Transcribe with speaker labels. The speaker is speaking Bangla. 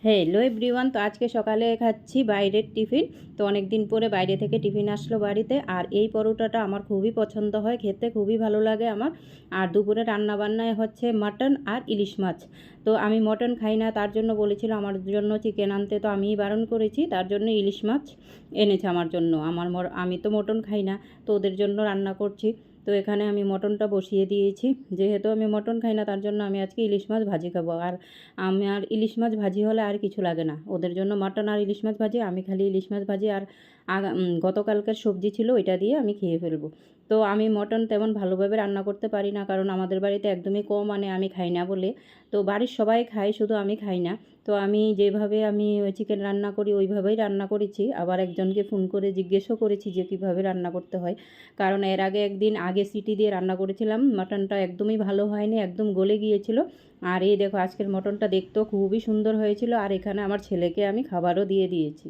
Speaker 1: হ্যালো এভরিওয়ান, তো আজকে সকালে খাচ্ছি বাইরের টিফিন। তো অনেক দিন পরে বাইরে থেকে টিফিন আসলো বাড়িতে, আর এই পরোটাটা আমার খুবই পছন্দ হয়, খেতে খুবই ভালো লাগে আমার। আর দুপুরে রান্নাবান্নায় হচ্ছে মাটন আর ইলিশ মাছ। তো আমি মটন খাই না, তার জন্য বলেছিল আমার জন্য চিকেন আনতে, তো আমিই বারণ করেছি, তার জন্য ইলিশ মাছ এনেছে আমার জন্য। আমি তো মটন খাই না, তো ওদের জন্য রান্না করছি। তো এখানে আমি মটনটা বসিয়ে দিয়েছি। যেহেতু আমি মটন খাই না, তার জন্য আমি আজকে ইলিশ মাছ ভাজি খাবো। আর আমার ইলিশ মাছ ভাজি হলে আর কিছু লাগে না, ওদের জন্য মাটন আর ইলিশ মাছ ভাজি, আমি খালি ইলিশ মাছ ভাজি আর গতকালকের সবজি ছিল ওইটা দিয়ে আমি খেয়ে ফেলবো। তো আমি মটন তেমন ভালোভাবে রান্না করতে পারি না, কারণ আমাদের বাড়িতে একদমই কম, মানে আমি খাই না বলে। তো বাড়ির সবাই খায়, শুধু আমি খাই না। তো আমি যেভাবে আমি চিকেন রান্না করি ওইভাবেই রান্না করেছি। আবার একজনকে ফোন করে জিজ্ঞেসও করেছি যে কীভাবে রান্না করতে হয়, কারণ এর আগে একদিন আগে সিটি দিয়ে রান্না করেছিলাম, মাটনটা একদমই ভালো হয়নি, একদম গলে গিয়েছিল। আর এই দেখো আজকের মটনটা দেখতেও খুবই সুন্দর হয়েছিল, আর এখানে আমার ছেলেকে আমি খাবারও দিয়ে দিয়েছি।